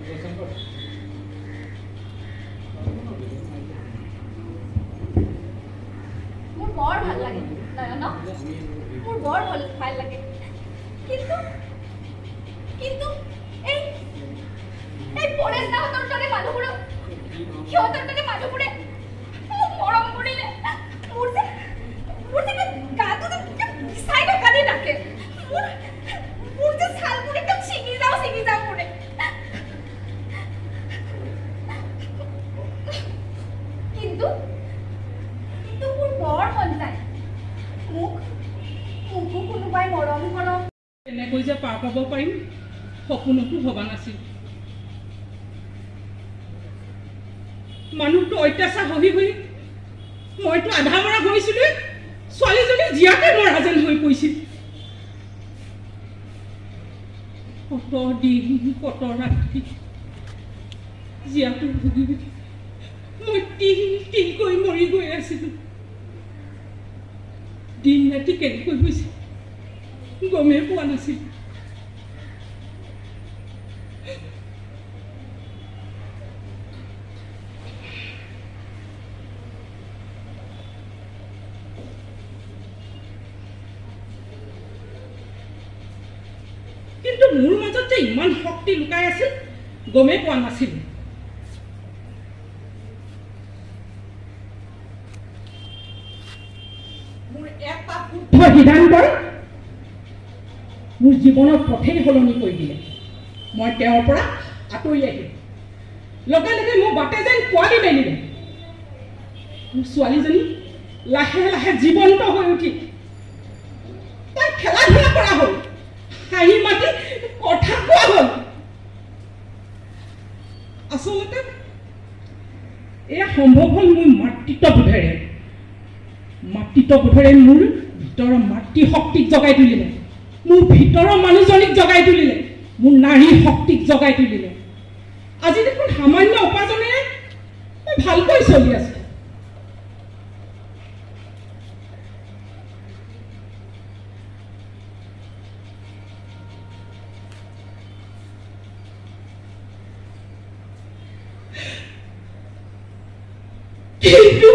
মোৰ বৰ ভাল লাগে নয়ন, মোৰ বৰ ভাল লাগে, কিন্তু কিন্তু এই এই পৰেশ দাহঁতৰ দৰে মানুহবোৰক সিহঁতৰ দৰে মানুহবোৰে মোক মৰম কৰিলে মোৰ যে গাটো যে বিচাই কান্দি থাকে, মোৰ যে ছালবোৰ একদম ছিঙি যাওঁ কৰে। কিন্তু মোৰ বৰ মন যায় মোকো কোনোবাই মৰম কৰক। এনেকৈ যে পাৰ পাব পাৰিম সপোনতো ভবা নাছিল। মানুহটো অত্যাচাৰ সহি মইতো আধা মৰা হৈছিলোঁ, ছোৱালীজনী জীয়াতে মৰা যেন হৈ পৰিছিল। কত দিন কত ৰাতি জীয়াটো ভুগি মই তিলকৈ মৰি গৈ আছিলোঁ। দিন ৰাতি কেনেকৈ হৈছে গমেই পোৱা নাছিল। কিন্তু মোৰ মাজত যে ইমান শক্তি লুকাই আছিল গমেই পোৱা নাছিল। মোৰ এটা শুদ্ধ সিদ্ধান্তই মোৰ জীৱনৰ পথেই সলনি কৰি দিলে। মই তেওঁৰ পৰা আঁতৰি আহিলোঁ। লগে লগে মোৰ বাটে যেন পোৱালি মেলিলে। মোৰ ছোৱালীজনী লাহে লাহে জীৱন্ত হৈ উঠি তাই খেলা ধূলা কৰা হ'ল, হাঁহি মাতি কথা কোৱা হ'ল। আচলতে এয়া সম্ভৱ হ'ল মোৰ মাতৃত্ববোধেৰে। মাতৃত্ববোধেৰে মোৰ ভিতৰৰ মাতৃশক্তিক জগাই তুলিলে, মোৰ ভিতৰৰ মানুহজনীক জগাই তুলিলে, মোৰ নাৰী শক্তিক জগাই তুলিলে। আজি দেখোন সামান্য উপাৰ্জনেৰে মই ভালকৈ চলি আছোঁ। কিন্তু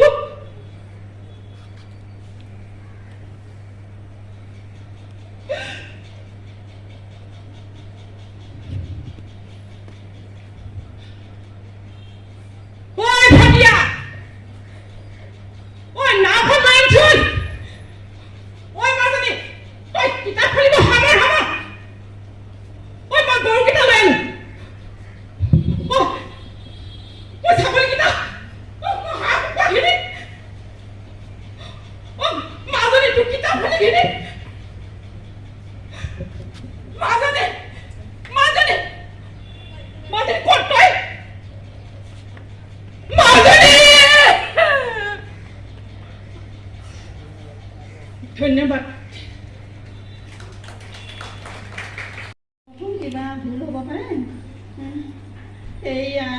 ধন্যবাদ। কিবা ভুল হ'ব পাৰে। এইয়া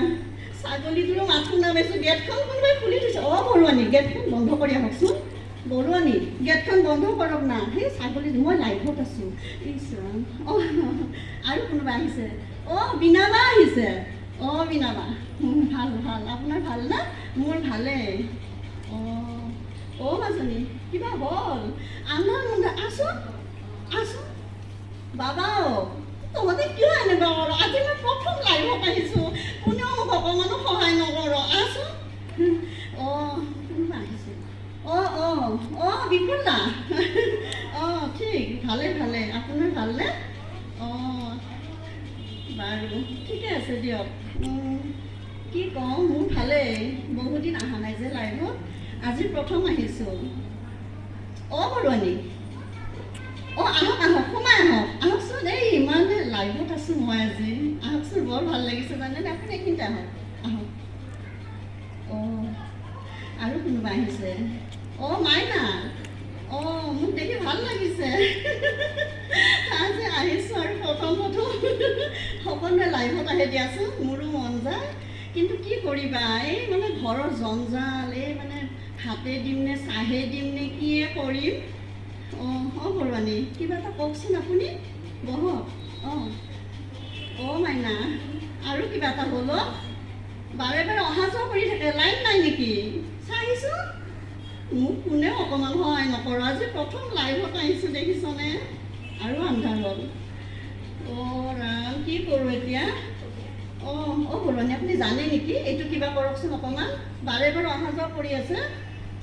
ছাগলীটোৰো মাত শুনা পাইছোঁ। গেটখন কোনোবাই খুলি থৈছে। বৰুৱানী, গেটখন বন্ধ কৰি আহকচোন। বৰুৱানী, গেটখন বন্ধ কৰক না। সেই ছাগলী মই লাইভত আছোঁ। আৰু কোনোবা আহিছে। বীণাবা আহিছে। বীণাবা, ভাল ভাল। আপোনাৰ ভাল না? মোৰ ভালেই। মাজনী কিবা হ'ল? আনন্দ আছোন আছোন। বাবা তহঁতে কিয় এনেকুৱা কৰ? আজি মই প্ৰথম লাইভত আহিছোঁ। কোনেও মোক অকণমানো সহায় নকৰ। আছোন। কোনোবা আহিছে। বিপুলা। ঠিক, ভালে ভালে। আপোনাৰ ভালনে? বাৰু ঠিকে আছে দিয়ক। কি কওঁ, মোৰ ভালেই। বহুদিন অহা নাই যে লাইভত, আজি প্ৰথম আহিছোঁ। বৰুৱানী, আহক আহক, সোমাই আহকচোন। এই ইমান লাইভত আছোঁ মই আজি। আহকচোন, বৰ ভাল লাগিছে জানেনে? আপুনি এইখিনিতে আহক। আৰু কোনোবা আহিছে। মাইনা। মোক দেখি ভাল লাগিছে। আজি আহিছোঁ আৰু প্ৰথম সকলোৱে লাইভত আহে দিয়াচোন, মোৰো মন যায়। কিন্তু কি কৰিবা, এই মানে ঘৰৰ জঞ্জাল, এই মানে ভাতে দিম নে চাহে দিম নে কিয়ে কৰিম। বৰুৱানী, কিবা এটা কওকচোন আপুনি। বহক। মাইনা, আৰু আৰু কিবা এটা হ'ল বাৰে বাৰে অহা যোৱা কৰি থাকে লাইন নাই নেকি চাইছোঁ মোক কোনেও অকণমান সহায় নকৰোঁ আজি প্ৰথম লাইভত আহিছোঁ দেখিছনে আৰু আন্ধাৰ হ'ল ৰাম কি কৰোঁ এতিয়া ভৰণী আপুনি জানে নেকি এইটো কিবা কৰকচোন অকণমান বাৰে বাৰে অহা যোৱা কৰি আছে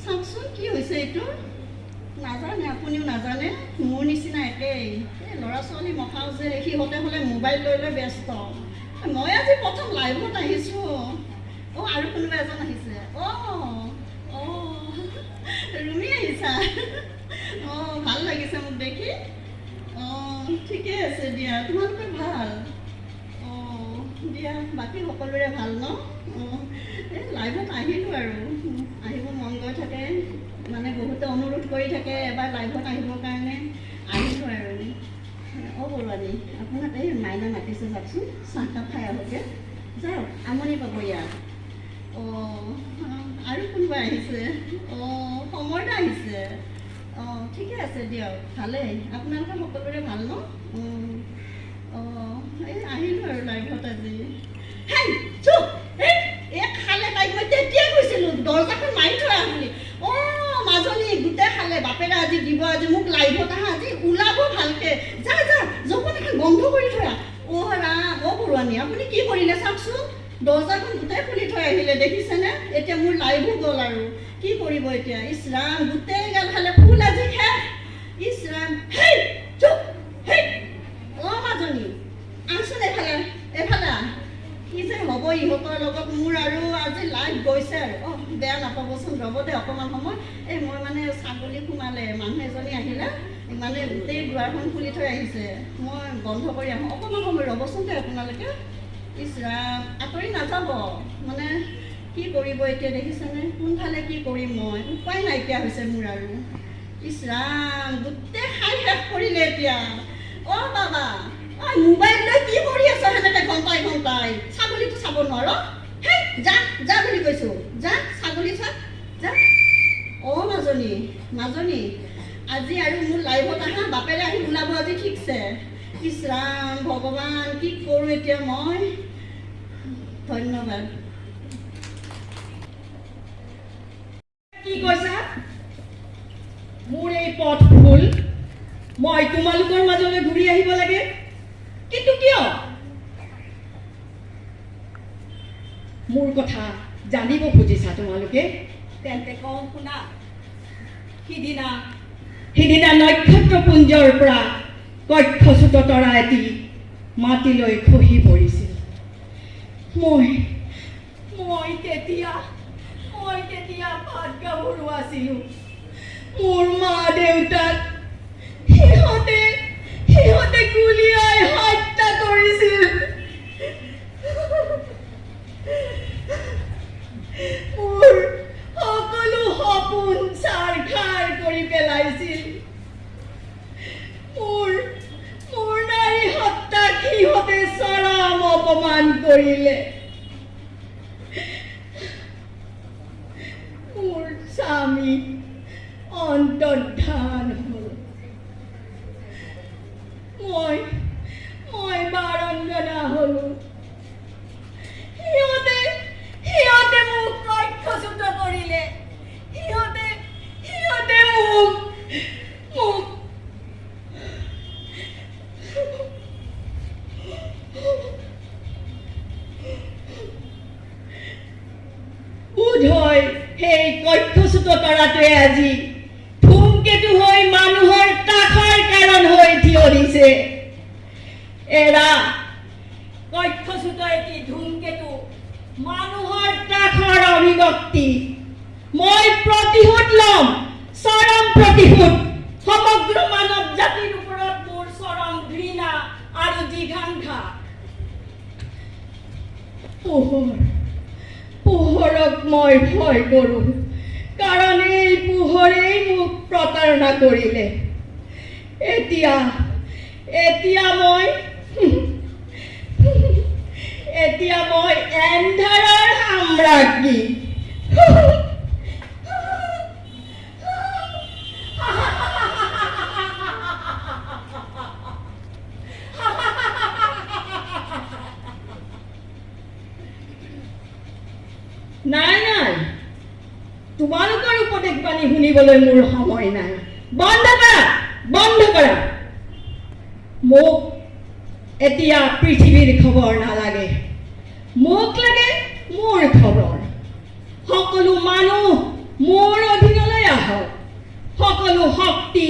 চাওকচোন কি হৈছে এইটো নাজানে আপুনিও নাজানে মোৰ নিচিনা একেই এই ল'ৰা ছোৱালী মখাও যে সিহঁতে হ'লে মোবাইল লৈ লৈ ব্যস্ত মই আজি প্ৰথম লাইভত আহিছোঁ আৰু কোনোবা এজন আহিছে ৰুমি আহিছা ভাল লাগিছে মোক দেখি ঠিকে আছে দিয়া তোমালোকৰ ভাল দিয়া বাকী সকলোৰে ভাল ন এই লাইভত আহিলোঁ আৰু আহিব মন গৈ থাকে মানে বহুতে অনুৰোধ কৰি থাকে এবাৰ লাইভত আহিবৰ কাৰণে আহিলোঁ আৰু বৰুৱানী আপোনাক এই মাইনা মাতিছে যাওকচোন চাহকাপ খাই আহোঁগৈ যাওক আমনি পাব ইয়াত আৰু কোনোবা আহিছে সময়তে আহিছে ঠিকে আছে দিয়ক ভালেই আপোনালোকৰ সকলোৰে ভাল ন এই আহিলোঁ আৰু লাইভত আজি খালে তাইক মই তেতিয়াই কৈছিলোঁ দৰজাখন মাৰি থৈ আহ বুলি মাজনী গোটেই খালে বাপেৰে আজি দিব আজি মোক লাইভত আহা আজি ওলাব ভালকৈ যা জপত এখন বন্ধ কৰি থৈ আহ ৰাম বৰুৱানী আপুনি কি কৰিলে চাওকচোন দৰজাখন গোটেই খুলি থৈ আহিলে দেখিছেনে এতিয়া মোৰ লাইভো গ'ল আৰু কি কৰিব এতিয়া ইছৰাম গোটেই গাল খালে ফুল আজি শেষ ইছৰাম মাজনী আহচোন এফালে কি যে হ'ব ইহঁতৰ লগত মোৰ আৰু আজি লাইভ গৈছে আৰু বেয়া নাপাবচোন ৰ'ব দে অকণমান সময় এই মই মানে ছাগলী সোমালে মানুহ এজনী আহিলে মানে গোটেই দুৱাৰখন খুলি থৈ আহিছে মই বন্ধ কৰি আহোঁ অকণমান সময় ৰ'বচোন দে আপোনালোকে ইছৰাম আঁতৰি নাযাব মানে কি কৰিব এতিয়া দেখিছেনে কোনফালে কি কৰিম মই উপায় নাইকিয়া হৈছে মোৰ আৰু ইছৰাম গোটেই খাই শেষ কৰিলে এতিয়া বাবা মোবাইল লৈ কি কৰি আছ সেনেকৈ ঘণ্টাই ছাগলীটো চাব নোৱাৰ যা বুলি কৈছোঁ যা ছাগলী চা যা মাজনী আজি আৰু মোৰ লাইভত আহা বাপেৰে আহি ওলাব আজি ঠিকছে ইছৰাম ভগৱান কি কৰোঁ এতিয়া মই ধন্যবাদ কি কৈছা মোৰ এই পথ ভুল মই তোমালোকৰ মাজলৈ ঘূৰি আহিব লাগে কিন্তু কিয় মোৰ কথা জানিব খুজিছা তোমালোকে তেন্তে কওঁ শুনা সিদিনা নক্ষত্ৰপুঞ্জৰ পৰা কক্ষচ্যুত তৰা এটি মাটিলৈ খহি পৰিছিল মই তেতিয়া ভাতগাভৰু আছিলোঁ মোৰ মা দেউতাক সিহঁতে গুলিয়াই হত্যা কৰিছিল মোৰ সকলো সপোন ছাৰখাৰ কৰি পেলাইছিল মোৰ নাৰী হত্যাক সিহঁতে চৰম অপমান কৰিলে মোৰ স্বামী অন্তৰ্ধান হ'ল মই বাৰংগনা হ'লোঁ সিহঁতে মোক কক্ষচ্যুত কৰিলে সিহঁতে মোক বোধহয় সেই কক্ষচ্যুত তৰাটোৱে আজি ধূমকেতু হৈ মানুহৰ কাষৰ কাৰণ হৈ থিয় দিছে এৰা কক্ষচ্যুত এটি ধূমকেতু মানুহৰ কাষৰ অভিব্যক্তি মই প্ৰতিশোধ ল'ম চৰম প্ৰতিশোধ সমগ্ৰ মানৱ জাতিৰ ওপৰত মোৰ চৰম ঘৃণা আৰু জিঘাংঘা পোহৰক মই ভয় কৰোঁ কাৰণ এই পোহৰেই মোক প্ৰতাৰণা কৰিলে এতিয়া মই এন্ধাৰৰ সাম্ৰাজ্ঞী নাই নাই, তোমালোকৰ উপদেশ বাণী শুনিবলৈ মোৰ সময় নাই। বন্ধ কৰা, বন্ধ কৰা। মোক এতিয়া পৃথিৱীৰ খবৰ নালাগে, মোক লাগে মোৰ খবৰ। সকলো মানুহ মোৰ অধীনলৈ আহক, সকলো শক্তি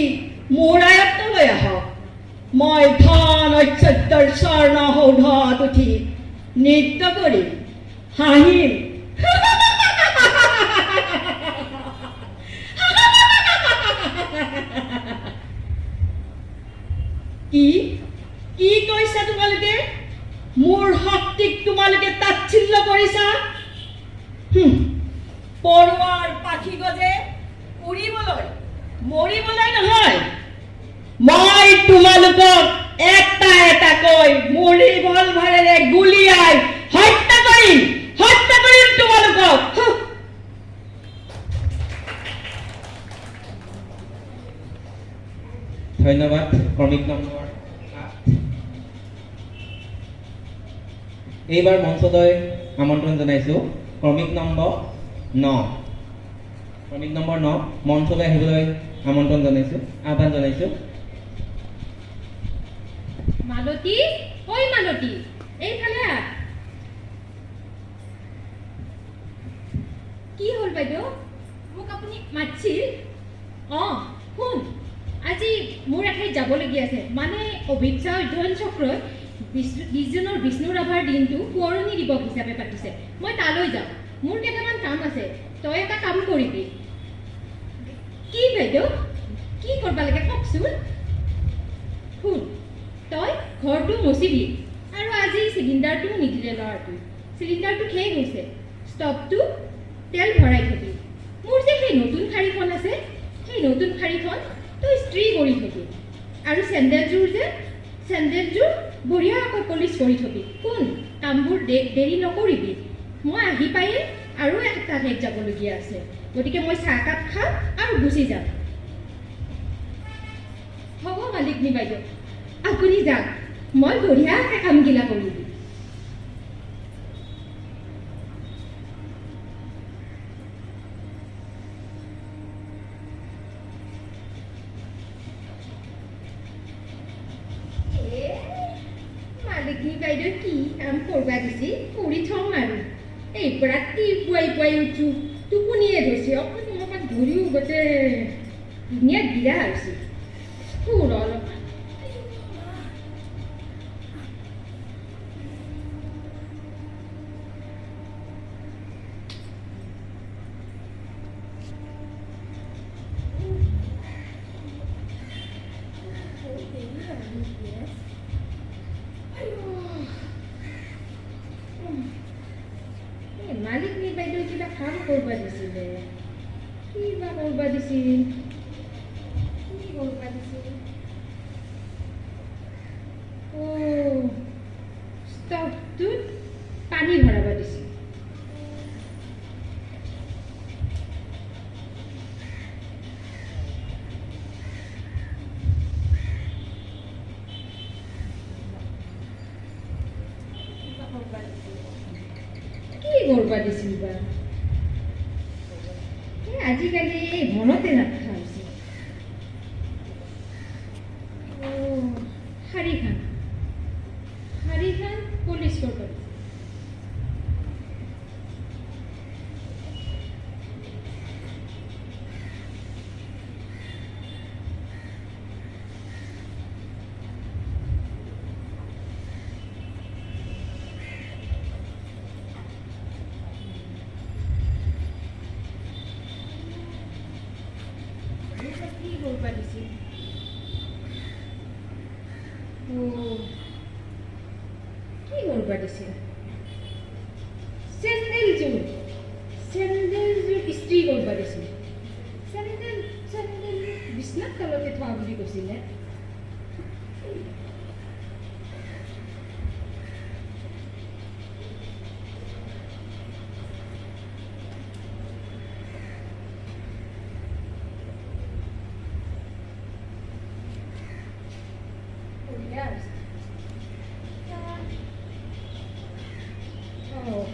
মোৰ আয়ত্তলৈ আহক। মই ধন ঐশ্বৰ্যৰ স্বৰ্ণ সৌধত উঠি নৃত্য কৰিম, হাঁহিম। কি কি কৈছা তোমালোকে? মোৰ শক্তিক তোমালোকে তাচ্ছিল্য কৰিছা? পৰুৱাৰ পাখি গজে উৰিবলৈ, মৰিবলৈ নহয়। মই তোমালোকক এটা এটাকৈ মোৰ ৰিভলভাৰেৰে গুলিয়াই হত্যা কৰিম তোমালোকক। ধন্যবাদ। ক্ৰমিক নম্বৰ 8। এইবাৰ মঞ্চলৈ আমন্ত্ৰণ জনাইছোঁ ক্ৰমিক নম্বৰ 9। ক্ৰমিক নম্বৰ 9 মঞ্চলৈ আহিবলৈ আমন্ত্ৰণ জনাইছোঁ, আহ্বান জনাইছোঁ। মালতী, ঐ মালতী, এইফালে আহ। কি হ'ল বাইদেউ? মোক আপুনি মাতছিল? অঁ শুন, আজি মোৰ এঠাইত যাবলগীয়া আছে। মানে অভিজ্ঞা অধ্যয়ন চক্ৰই 20 জুনৰ বিষ্ণু ৰাভাৰ দিনটো সোঁৱৰণি দিৱস হিচাপে পাতিছে। মই তালৈ যাওঁ, মোৰ কেইটামান কাম আছে। তই এটা কাম কৰিবি। কি বাইদেউ, কি কৰিব লাগে কওকচোন? শুন, তই ঘৰটো মচিবি আৰু আজি চিলিণ্ডাৰটো নিদিলে ল'ৰাটোৱে। চিলিণ্ডাৰটো শেষ হৈছে, ষ্টভটো তেল ভৰাই থবি। মোৰ যে সেই নতুন শাৰীখন আছে, সেই নতুন শাৰীখন তই ইস্ত্ৰি কৰি থবি। আৰু চেণ্ডেলযোৰ বঢ়িয়াকৈ পলিচ কৰি থবি। শুন, কামবোৰ দেৰি নকৰিবি। মই আহি পায়ে আৰু এটা ঠাইত যাবলগীয়া আছে, গতিকে মই চাহকাপ খাম আৰু গুচি যাম। হ'ব মালিকনী বাইদেউ, আপুনি যাওক, মই বঢ়িয়াকৈ কামগিলা কৰি দিম। মালিকনী বাইদেউ কি কাম কৰবা দিছি কৰি থওঁ আৰু। এই ৰাতিপুৱাই উঠো, টোপনিয়ে ধৰিছে, অকণমান ঘূৰিও গোটেই ধুনীয়া গিৰা হৈছে। ফুৰ অলপ মালিকনী বাইদেউ কিবা কাম কৰবা দিছিলে। কিবা কৰবা দিছিল, ষ্টভটোত পানী ভৰাব দিছিল। কি কৰবা দিছিল বা? আজিকালি মনতে নাথকা হৈছে। শাৰীখন পলিচ কৰবা দিছিল। কি কৰবা দিছিল? কি কৰবা দিছিল? চেণ্ডেলযোৰ ইস্ত্ৰি কৰবা দিছিল। চেণ্ডেল বিছনাত তলতে থোৱা বুলি কৈছিলে।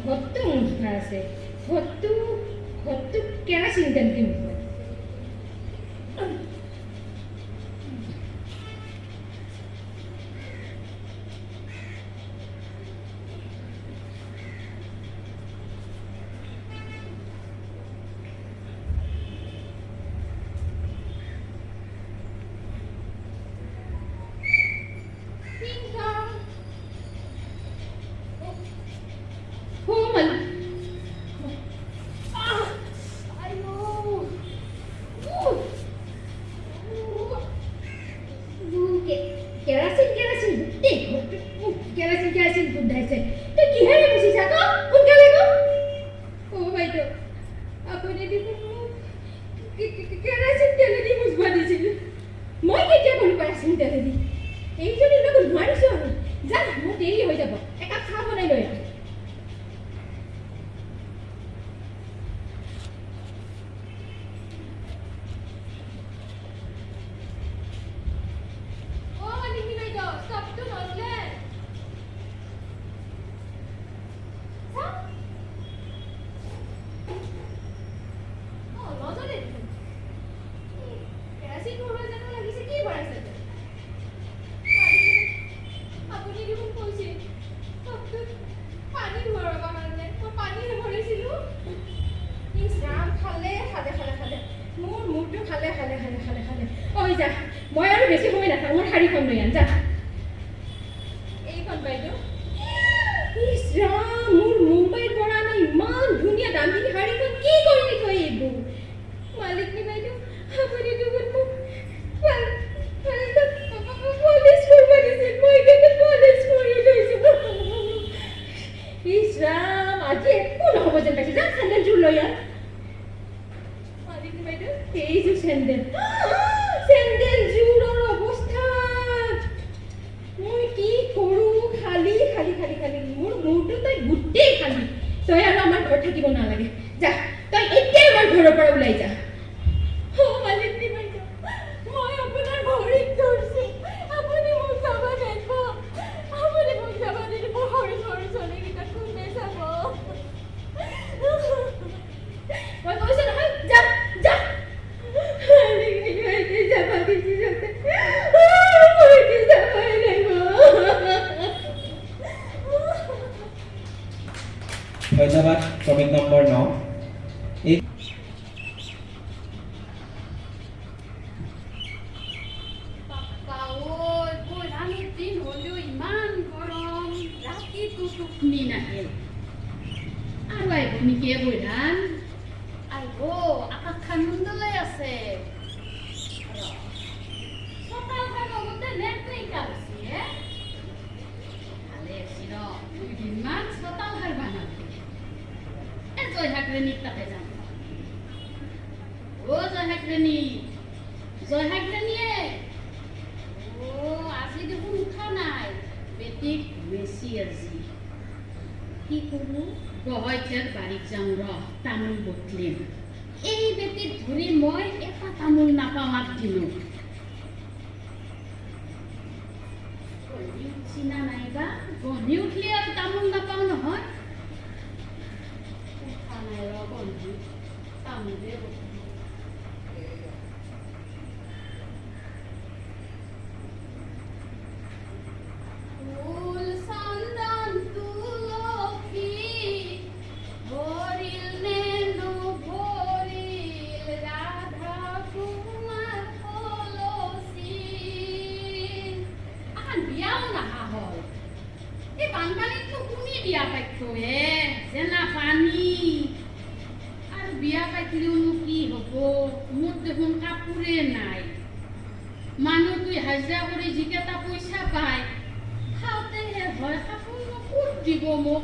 ঘৰটো মুঠা আছে, ঘৰটো কেৰাচিন তেল দিম কেৰাচিন গোন্ধাইছে তই কিহেৰে মুচিছা ক সোনকালে ক বাইদেউ আপুনি দেখোন মোক কেৰাচিন তেলেদি মুচব দিছিল মই কেতিয়া ক'লো কেৰাচিন তেলেদি এইজনীৰ লগত নোৱাৰিছোঁ আৰু যা মোৰ দেৰি হৈ যাব একাপ চাহ বনাই লৈ আহ মই আৰু বেছি সময় নাথাকো মোৰ শাড়ীখন লৈ আন যা এইখন বাইদেউ ইছ ৰাম মোৰ মুম্বাইৰ পৰা আনা ইমান ধুনীয়া দামী শাড়ীখন কি কৰিলি তই এইবোৰ মালিকনী বাইদেউ আপুনি দেখোন মোক পলিচ কৰিব দিছিল মই কিন্তু পলিচ কৰি লৈছোঁ ইছ ৰাম আজি একো নহ'ব যেন পাইছোঁ যা চেণ্ডেলযোৰ লৈ আন মালিকনী বাইদেউ এইযোৰ চেণ্ডেল চেণ্ডেলযোৰৰ অৱস্থা মই কি কৰোঁ খালি মোৰ মূৰটো তই গোটেই খালি তই আৰু আমাৰ ঘৰত থাকিব নালাগে যা তই এতিয়াই আমাৰ ঘৰৰ পৰা ওলাই যা মালিকনী বাইদেউ মই আপোনাৰ ভৰিত ধৰিছোঁ আপুনি মোক যাব নিদিব আপুনি মোক যাব নিদিব সৰু সৰু ছোৱালীকেইটা কোনে চাব মই কৈছোঁ নহয় যা যা ধন্যবাদ শ্ৰমিক নম্বৰ 9 কি কৰোঁ গহইঠাৰ বাৰীত যাওঁ ৰ তামোল বটলিম এই বেটিত ধৰি মই এটা তামোল নাপাওঁ আগদিনো চিনা নাইবা গঢ়ি উঠলি আৰু তামোল নাপাওঁ নহয় উঠা নাই ৰ গঢ়ি তামোলে মানুহ তুই হাজিৰা কৰি যিকেইটা পইচা পায় খাওঁতেহে হয় কাপোৰ ক'ত দিব মোক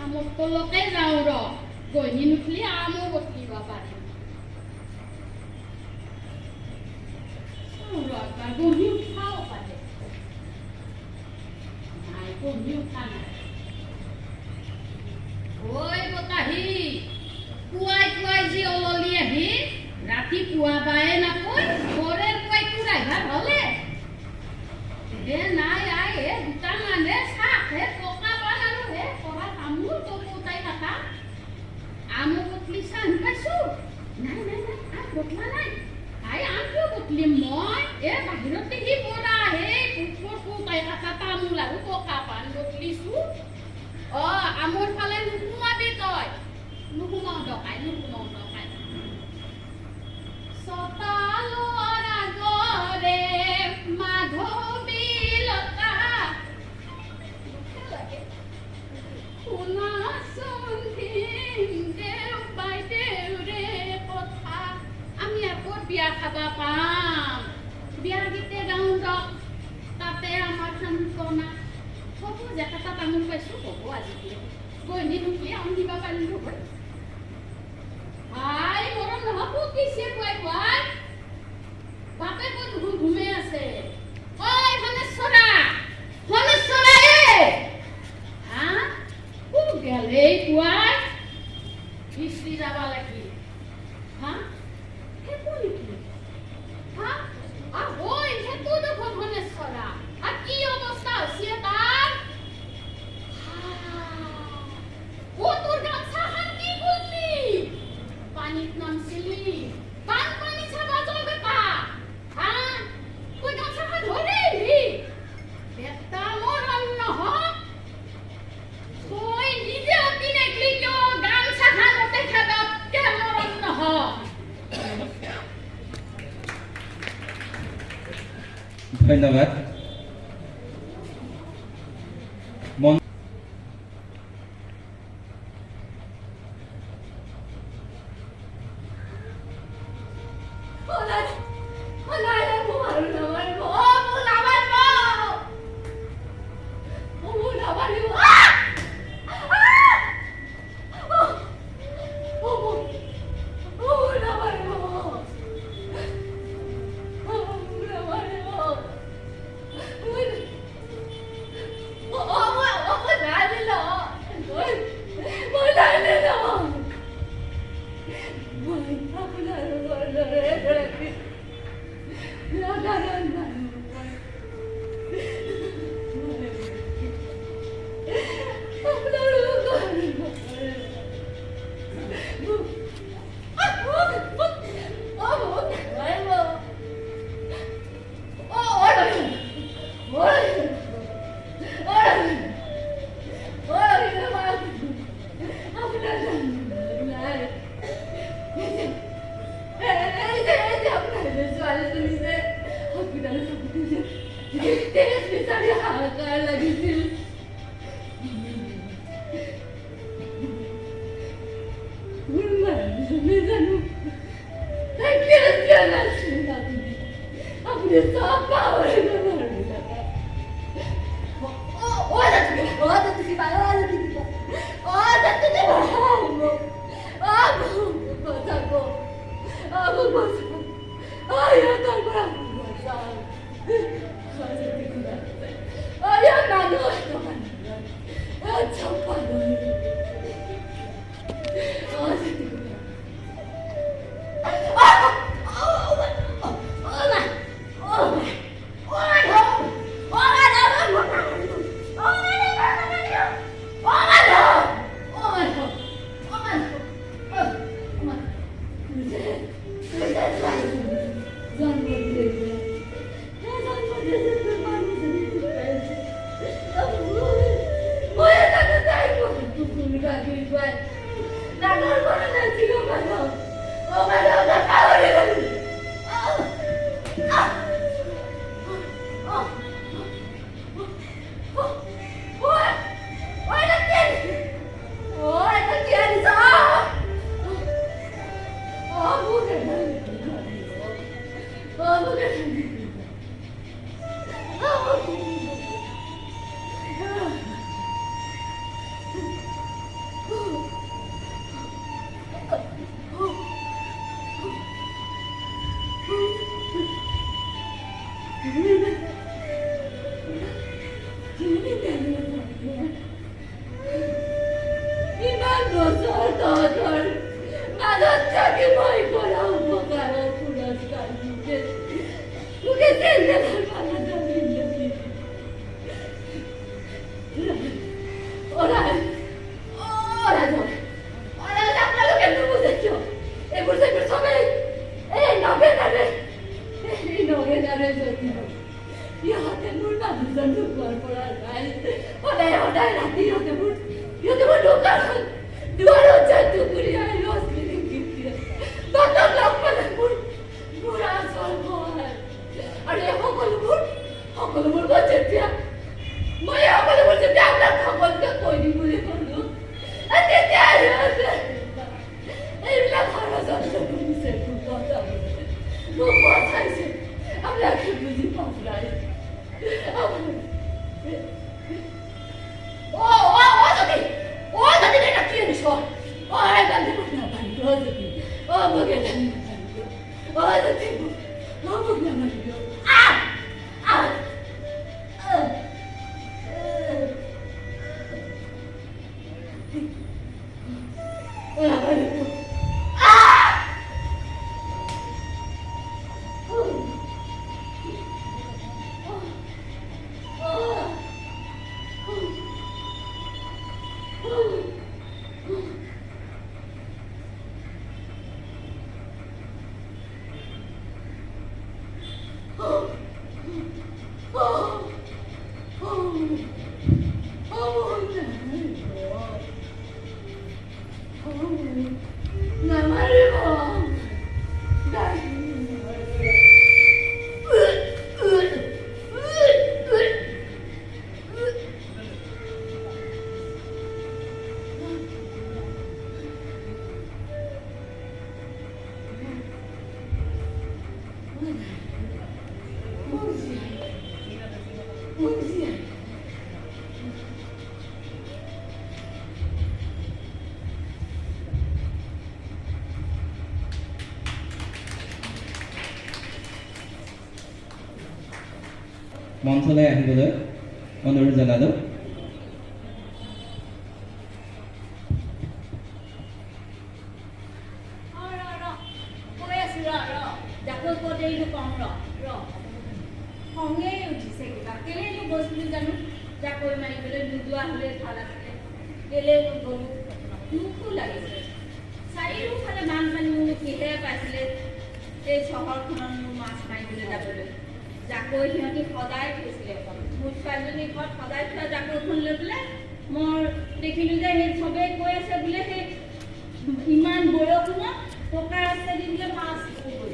আমক তলকে যাওঁ ৰ গঢ়ি নুঠলি আমো বটিব পাৰিম গঢ়ি উঠাও পাৰে নাই গঢ়ি উঠা নাই ঐ বতাহী পুৱাই পুৱাই যি অললি আহি ৰাতি পুৱা বায়ে নাকৈ ঘৰে পুৱাই তোৰ আহিবা হ'লে হে নাই আই হে দুটা মানে চাহ হে পকা পান আৰু কথা আমো বটলি চাহ পাইছো নাই নাই নাই আম বটলা নাই আই আম কিয় বটলিম মই বাহিৰত দেখি পৰা পুষ্পটো তাই কাটা তামোল আৰু পকা পাণ বটলিছো আমৰ ফালে নুসুমাবি তই নুসুমাও ডকাই চতালৰ আগৰে মাধৱীলতা শুনাচোন দেউ বাইদেউৰে কথা আমি আকৌ বিয়া খাবা পাম বিয়া গীতে গাওঁ ৰক তাতে আমাৰ সান্তনা হ'ব জেকেটা তামোল পাইছোঁ হ'ব আজিকালি গইনি নুকি আম দিবা পাৰিলোঁ হয় ভাই মৰম নহ'ব কিছে খুৱাই খুৱাই বাপে ক'ত ঘুমে আছে ঐ ধনেশ্বৰা হা খুব গেলেই খুৱাই ইস্ত্ৰি যাব লাগিল হা সেইটো নেকি হা ঐ সেইটো দেখোন ধনেশ্বৰা আৰু কি অৱস্থা হৈছে তাৰ তোৰ গামছাখন কি কৰিলি পানীত নামছিলি বানপানী চাবা যোৱা বেটা হা তই গামছাখন ধৰি আহিলি বেটা মৰম নহওক তই নিজে অতি নেকলি কিয় গামছাখন অতে খাবাতকে মৰম নহওক ধন্যবাদ মন Ora মোৰ মানুহজন ঢুকোৱাৰ পৰা যায় সদায় সদায় ৰাতি সিহঁতে মোৰ দোকানত দুৱাৰত যায় টুকুৰীয়াই ৰছলিনী গীত দিয়ে বাটত লগ পালে মোৰ আচল সহায় আৰু এই সকলোবোৰ যেতিয়া মই এই সকলোবোৰ যেতিয়া আপোনাক সকলোকে কৈ দিম বুলি ক'লো তেতিয়া এইবিলাক ষড়যন্ত্ৰ কৰিছে মোক বচাইছে আপোনাকে বুজি পাওঁ নাই যদি এটা কি আনিছ গান্ধী মোক নাপাৰিব যদি মোক এটা যদি মোক নাপাৰিব মঞ্চলৈ আহিবলৈ অনুৰোধ জনালোঁ। খঙেই উঠিছে কিবা কেলেনো গৈছিলোঁ জানো জাকৈ মাৰিবলৈ নোযোৱা হ'লে ভাল আছিলে কেলেনো গ'লো দুখো লাগিছে চাৰিওফালে বানপানী মোৰ কিহেৰে পাইছিলে এই চহৰখনত মোৰ মাছ মাৰিবলৈ যাবলৈ জাকৈ সিহঁতি সদায় থৈছিলে মোৰ ছোৱালীজনীৰ ঘৰত সদায় থোৱা জাকৈখন লৈ পেলাই মই দেখিলোঁ যে সেই চবেই কৈ আছে বোলে সেই ইমান বৰষুণত পকা ৰাস্তা দি বোলে মাছ গ'ল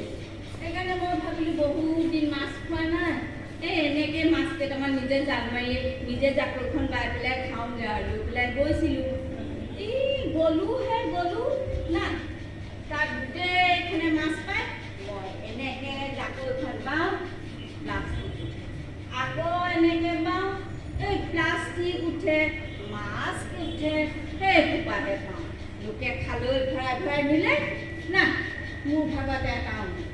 সেইকাৰণে মই ভাবিলোঁ বহুত দিন মাছ খোৱা নাই এনেকৈ মাছ কেইটামান নিজে জাল মাৰি নিজে জাকৈখন বাই পেলাই খাওঁগৈ আৰু লৈ পেলাই গৈছিলোঁ গ'লো না তাত গোটেইখনে মাছ পায় মই এনেকৈ জাকৈখন বাওঁ প্লাষ্টিক আকৌ এনেকৈ বাওঁ এই প্লাষ্টিক উঠে মাছ উঠে সেই সোপাহে পাওঁ লোকে খালৈ ভৰাই ভৰাই নিলে না মোৰ ভাগতে এটাও নাই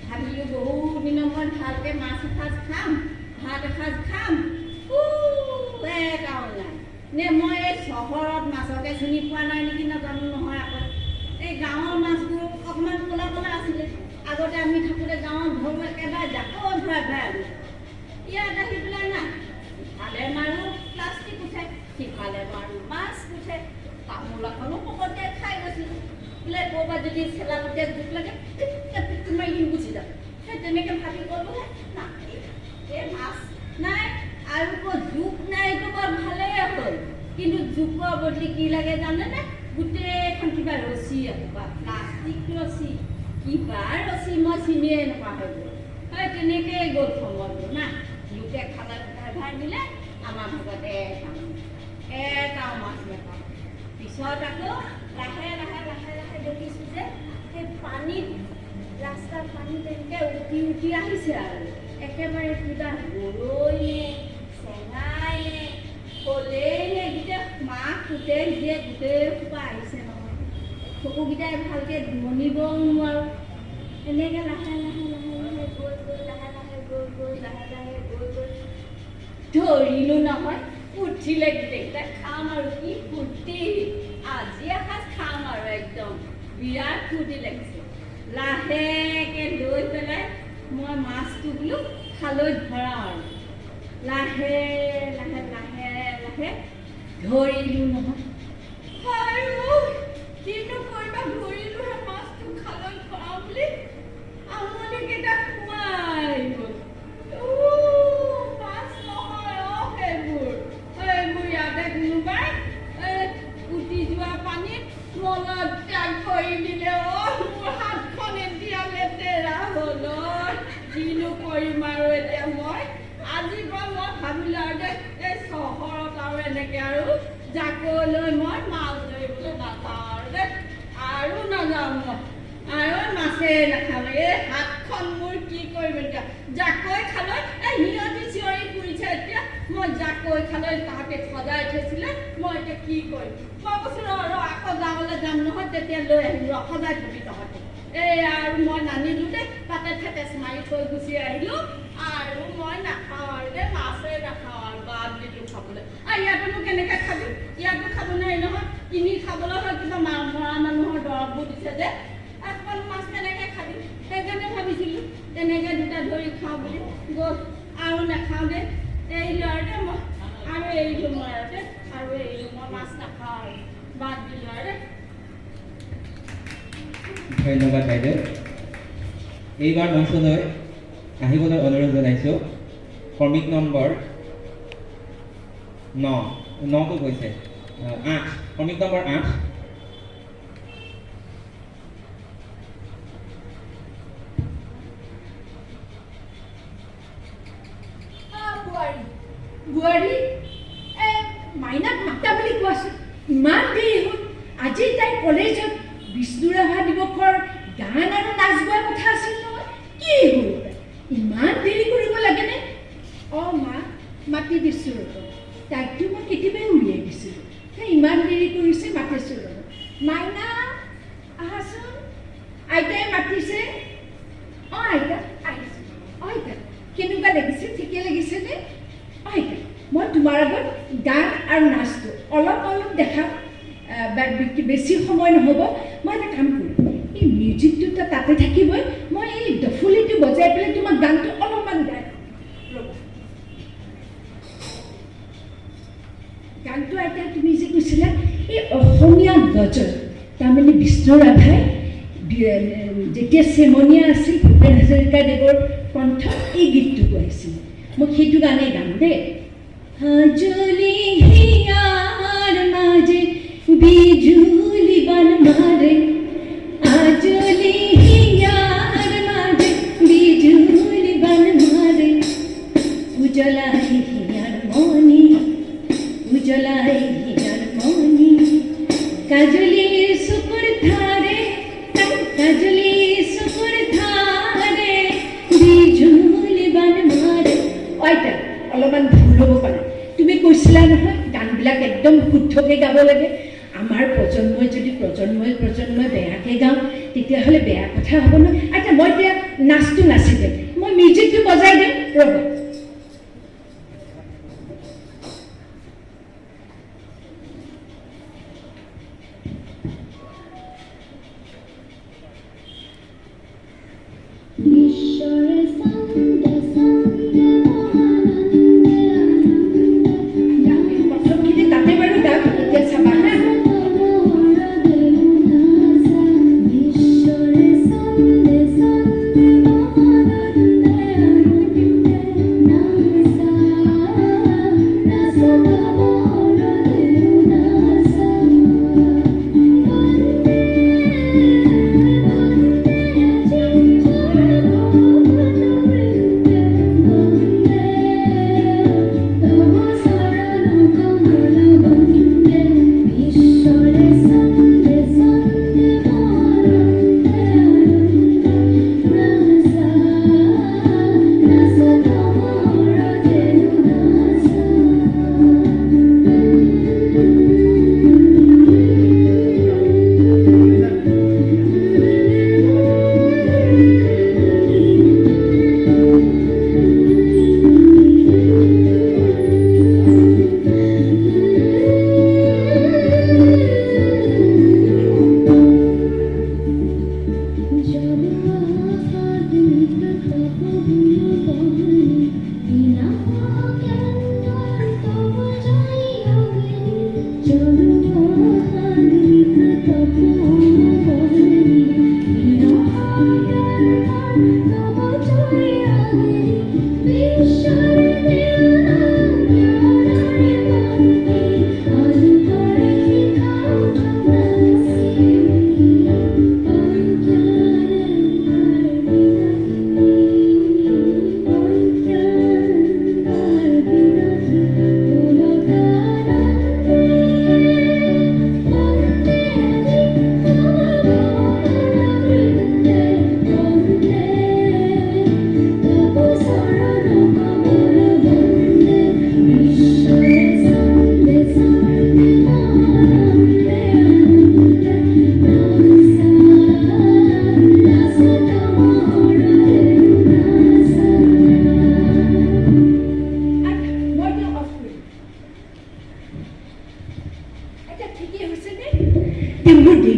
ভাবিলোঁ বহুত দিনৰ মূৰত ভালকৈ মাছ এসাঁজ খাম ভাত এসাঁজ খাম এটাও নাই নে মই এই চহৰত মাছকে চিনি পোৱা নাই নেকি নাজানো নহয় আকৌ এই গাঁৱৰ মাছবোৰ অকণমান ক'লা ক'লা আছিলে আগতে আমি থাকোঁতে গাঁৱত ধৰোঁ একেবাৰে জাকৈ ভৰাই ভৰাই আনো ইয়াত আহি পেলাই না ইফালে মাৰোঁ প্লাষ্টিক উঠে সিফালে মাৰোঁ মাছ উঠে তামোল এখনো পকতে খাই গৈছিলোঁ বোলে ক'ৰবাত যদি চেলাপতীয়া জোক লাগে মাৰি দিম গুচি যাম সেই তেনেকৈ ভাবি গ'লোঁ না এই মাছ নাই আৰু ক'ত জোক নাইতো বৰ ভালেই হ'ল কিন্তু জোকৰ বদলি কি লাগে জানেনে গোটেইখন কিবা ৰছী এসোপা প্লাষ্টিক ৰছী কিবা ৰছী মই চিনিয়ে নোপোৱা হৈ গ'ল হয় তেনেকৈয়ে গ'ল সময়বোৰ না লোকে খালে ভৰাই ভৰাই নিলে আমাৰ ভাগতে এটাও মাছ নাপাওঁ পিছত আকৌ লাহে লাহে লাহে লাহে দেখিছোঁ যে সেই পানীত ৰাস্তাৰ পানী তেনেকৈ উঠি উঠি আহিছে আৰু একেবাৰে কিবা গৰৈনে চেঙাইনে শ'লেইনে গোটেই মাছ গোটেই দিয়ে গোটেই সোপা আহিছে নহয় চকুকেইটাই ভালকৈ ধনিবও নোৱাৰোঁ এনেকৈ লাহে লাহে লাহে লাহে গৈ গৈ লাহে লাহে গৈ গৈ লাহে লাহে গৈ গৈ ধৰিলোঁ নহয় উঠিলে গোটেইকেইটা খাম আৰু কি ফূৰ্তি আজি এসাঁজ খাম আৰু একদম বিৰাট ফূৰ্তি লাগিছে লাহেকৈ লৈ পেলাই মই মাছটো বোলো খালৈত ভৰাওঁ আৰু লাহে লাহে লাহে লাহে ধৰিলোঁ নহয় আৰু কিনো কৰিবা ধৰিলোঁ মাছটো খালৈত ভৰাওঁ বুলি আমনিকেইটা সোমাই গ'ল মাছ এনেকৈ আৰু জাকৈ মই মাছ ধৰিবলৈ নাযাওঁ দেই আৰু নাযাওঁ মই আৰু মাছেই নাখাওঁ এই হাতখন মোৰ কি কৰিম এতিয়া জাকৈ খালৈ এই সিহঁতি চিঞৰি ফুৰিছে এতিয়া মই জাকৈ খালৈ তাহাঁতে সজাই থৈছিলে মই এতিয়া কি কৰিম মই কৈছোঁ ৰ আকৌ গাঁৱলৈ যাম নহয় তেতিয়া লৈ আহিম সজাই থবি তহঁতে এই আৰু মই নানিলোঁ দেই তাতে থেকেচ মাৰি থৈ গুচি আহিলোঁ আৰু মই নাখাওঁ আৰু দেই মাছেই নাখাওঁ আৰু বাদ দিলোঁ খাবলৈ আৰু ইয়াতোনো কেনেকৈ খাবি ইয়াতো খাব নোৱাৰি নহয় কিনি খাবলৈ হয় কিবা মৰা মানুহৰ দৰৱবোৰ দিছে যে অকণ মাছ কেনেকৈ খাবি সেইকাৰণে ভাবিছিলোঁ তেনেকৈ দুটা ধৰি খাওঁ বুলি গ'ল আৰু নাখাওঁ দেই এৰিলোঁ আৰু দেই মই আৰু এৰিলোঁ মই আৰু দেই আৰু এৰিলোঁ মই মাছ নাখাওঁ আৰু বাদ দিলোঁ আৰু দেই ধন্যবাদ বাইদেউ এইবাৰ মঞ্চলৈ আহিবলৈ অনুৰোধ জনাইছোঁ ক্ৰমিক নম্বৰ 9টো কৈছে 8 ক্ৰমিক নম্বৰ 8 বোৱাৰী মাইনাক মাতা বুলি কোৱাচোন ইমান দেৰি হ'ল আজি তাই কলেজত বিষ্ণু ৰাভা দিৱসৰ গান আৰু নাচ গোৱাৰ কথা আছিল নহয় কি হ'ল ইমান দেৰি কৰিব লাগেনে অঁ মা মাতি দিছোঁ ৰ'ব তাইকতো মই কেতিয়াবাই উলিয়াই দিছিলোঁ তাই ইমান দেৰি কৰিছে মাতিছোঁ ৰ'ব মাইনা আহাচোন আইতাই মাতিছে অঁ আইতা আহিছোঁ অঁ আইতা কেনেকুৱা লাগিছে ঠিকে লাগিছেনে আইতা মই তোমাৰ আগত গান আৰু নাচটো অলপ দেখাম বেছি সময় নহ'ব মই এটা কাম কৰিম এই মিউজিকটো তাতে থাকিবই মই এই ডফলিটো বজাই পেলাই তোমাক গানটো অলপমান গাই ৰ'ব গানটো আইতা তুমি যে কৈছিলা এই অসমীয়া গজল তাৰমানে বিষ্ণু ৰাভাই যেতিয়া চেমনীয়া আছিল ভূপেন হাজৰিকাদেৱৰ কণ্ঠত এই গীতটো গাইছিল মই সেইটো গানেই গাম দেই হাজলি হিয়াৰ মাজে বিজুলি বান মাৰে আজলি হিয়াৰ মাজে বিজুলি বান মাৰে উজলাই হিয়াৰ মনি উজলাই হিয়াৰ মনি কাজলিৰ চকুৰ ধাৰে কাজলিৰ চকুৰ ধাৰে বিজুলি বান মাৰে অইতা অলপমান ভুল হ'ব পাৰে তুমি কৈছিলা নহয় গানবিলাক একদম শুদ্ধকৈ গাব লাগে আমাৰ প্ৰজন্মই যদি প্ৰজন্মই বেয়াকৈ গাওঁ তেতিয়াহ'লে বেয়া কথা হ'ব নহয় আচ্ছা মই এতিয়া নাচটো নাচি দিম মই মিউজিকটো বজাই দিম ৰ'ব প্ৰথমখিনি তাতে বাৰু গাম এতিয়া চাবা হা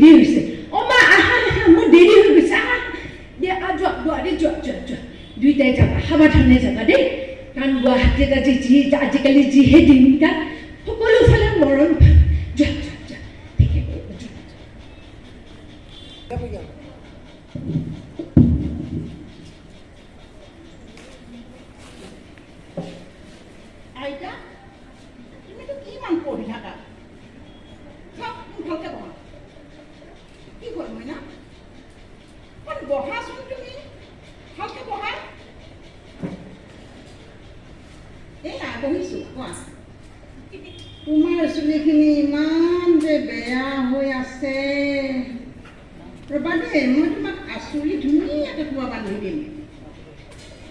দেৰি হৈছে অ মা আহা আহা মোৰ দেৰি হৈ গৈছে আহা দে যোৱা বোৱাৰী যোৱা দুইটাই যাবা সাৱধানে যাবা দেই কাৰণ গুৱাহাটীত আজিকালি যিহে দিনকাল সকলো ফালে মৰম যোৱা ঠিকে আইতা তুমিতো কিমান পঢ়ি থাকা ভালকে বহা কি হ'ল মইনা বহাচোন তুমি ভালকে বহা এয়া বহিছোঁ কোৱা তোমাৰ চুলিখিনি ইমান যে বেয়া হৈ আছে ৰ'বা দেই মই তোমাক আঁচুৰি ধুনীয়াকৈ খোৱা বান্ধি দিম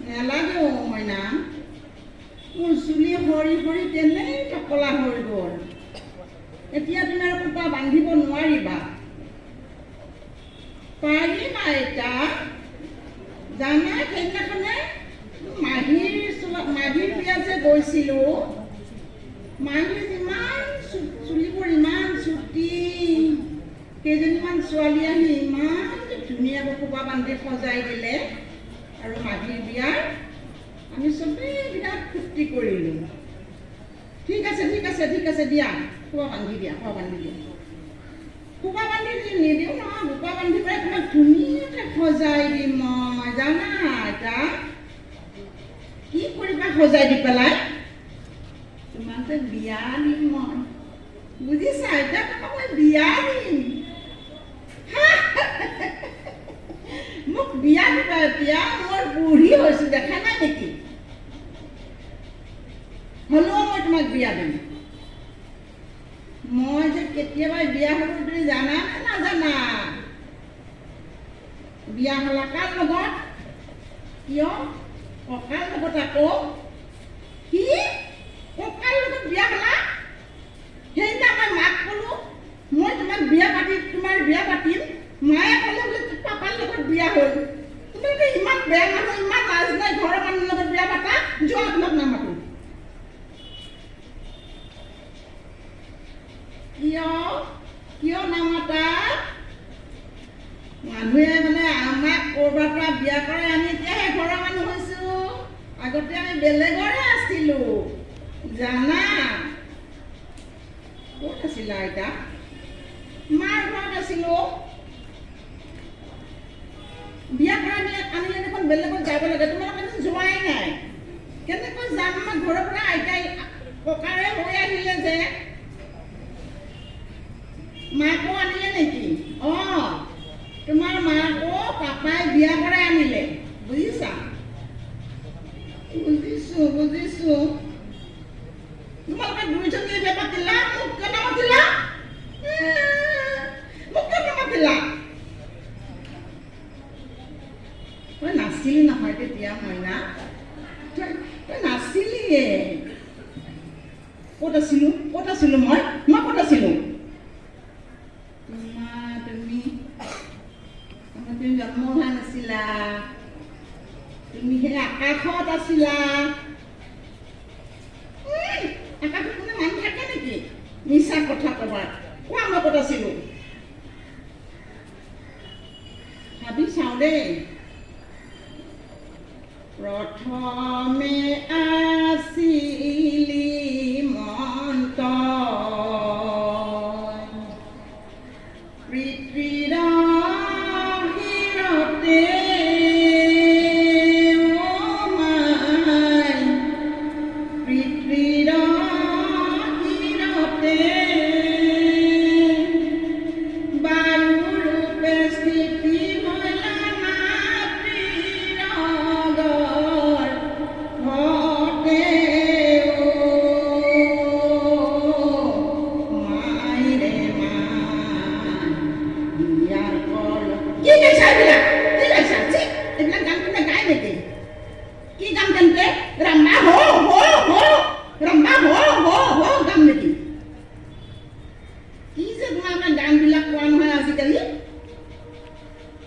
নেলাগে অ' মইনা মোৰ চুলি সৰি সৰি তেনেই টকলা হৈ গ'ল এতিয়া তুমি আৰু কোপা বান্ধিব নোৱাৰিবা পাৰিম আইতা জানা সেইদিনাখনে মাহীৰ বিয়া যে গৈছিলোঁ মাহীৰ ইমান চুলিবোৰ ইমান চুটি কেইজনীমান ছোৱালী আহি ইমান ধুনীয়াকৈ খোপা বান্ধি সজাই দিলে আৰু মাহীৰ বিয়াৰ আমি চবেই বিৰাট ফূৰ্তি কৰিলোঁ ঠিক আছে দিয়া খোপা বান্ধি দিয়া খোপা বান্ধি নিদিওঁ নহয় খোপা বান্ধি পেলাই তোমাক ধুনীয়াকৈ সজাই দিম মই জানা আইতা কি কৰিবা সজাই দি পেলাই তোমাক যে বিয়া দিম মই বুজিছা আইতা তোমাক মই বিয়া দিম মোক বিয়া দিবা এতিয়া মই বুঢ়ী হৈছোঁ দেখা নাই নেকি হ'লেও মই তোমাক বিয়া দিম মই যে কেতিয়াবা বিয়া হ'ব তুমি জানা নে নাজানা বিয়া হ'লা কাৰ লগত কিয় ককাৰ লগত আকৌ কি ককাৰ লগত বিয়া হ'লা সেইদিনা মই মাক ক'লোঁ মই তোমাক তোমাৰ বিয়া পাতিম মায়ে ক'লে বোলে পাপাৰ লগত বিয়া হ'ল তোমালোকে ইমান বেয়া মানুহ ইমান লাজ নাই ঘৰৰ মানুহৰ লগত বিয়া পাতা যোৱা তোমাক নামাতো কিয় নামাতা মানুহে মানে আমাক ক'ৰবাৰ পৰা বিয়া কৰে আমি এতিয়াহে ঘৰৰ মানুহ হৈছোঁ আগতে আমি বেলেগৰে আছিলোঁ জানা ক'ত আছিলা আইতা মাৰ ঘৰত আছিলোঁ বিয়া কৰা আনিলে দেখোন বেলেগত যাব লাগে তোমালোকে যোৱাই নাই কেনেকৈ যাম আমাৰ ঘৰৰ পৰা আইতাই ককাৰে হৈ আহিলে যে মাকো আনিলে নেকি অঁ তোমাৰ মাকো পাপাই বিয়া কৰাই আনিলে বুজিছা বুজিছোঁ তোমালোকে দুইজনীয়ে বিয়া পাতিলা মোক কিয় নামাতিলা তই নাছিলি নহয় তেতিয়া মইনা তই নাছিলিয়ে ক'ত আছিলোঁ মই ক'ত আছিলোঁ তুমি জন্ম হোৱা নাছিলা তুমি সেই আকাশত আছিলা আকাশত কোনো মানুহ থাকে নেকি মিছা কথা ক'বা কোৱা মই ক'ত আছিলোঁ ভাবি চাওঁ দেই প্ৰথমে আছিলি মন্ত পৃথিৱীৰ হিৰতে পৃথিৱীৰ হিৰতে বায়ুৰূপে স্থিতি হলা মাতৃৰ গৰ ঘৰতে মাইৰে ইয়াৰ কল কি গাইছা এইবিলাক গান কোনে গায় নেকি কি গান তেন্তে ৰাম্বা ৰাম্বা গান নেকি কি যে তোমালোকে গানবিলাক কোৱা নহয় আজিকালি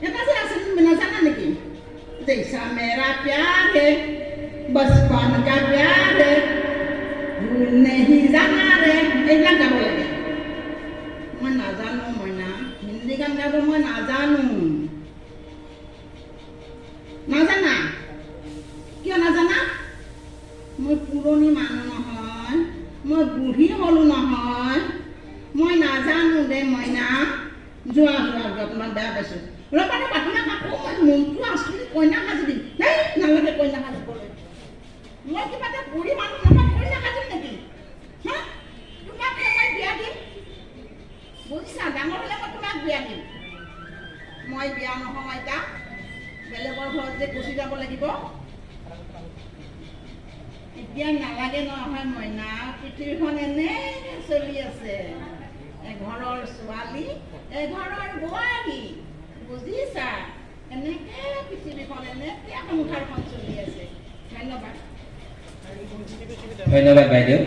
এটা যে আছে তুমি নাজানা নেকি জৈছা মেৰা প্যাৰ হে বচপন কা প্যাৰ হে ভুল নেহি জানা ৰে এইবিলাক গাব লাগে মই নাজানো মইনা হিন্দী গান গাব মই নাজানো। নাজানা? কিয় নাজানা? মই পুৰণি মানুহ নহয়, মই বুঢ়ী হ'লো নহয়, মই নাজানো দে মইনা। যোৱা যোৱা যোৱা, তোমাক বেয়া পাইছোঁ। ৰবাৰে বাটনা কাপোৰ মই মনটো আচলি কইনা সাজি দিম। নাই নালাগে কইনা সাজিবলৈ। মই কিবা এটা বুঢ়ী মানুহ নহয়, কইনা সাজিম নেকি? হা? তোমাক মই বিয়া দিম, বুজিছা? ডাঙৰ হ'লে মই তোমাক বিয়া দিম। মই বিয়া নহওঁ আইতা, বেলেগৰ ঘৰত যে গুচি যাব লাগিব। এতিয়া নালাগে নহয় মইনা, পৃথিৱীখন এনেই চলি আছে। এঘৰৰ ছোৱালী, এঘৰৰ বোৱাৰী, বুজিছা? এনেকে পৃথিৱীখন এনেকে সংসাৰখন চলি আছে। ধন্যবাদ। ধন্যবাদ বাইদেউ।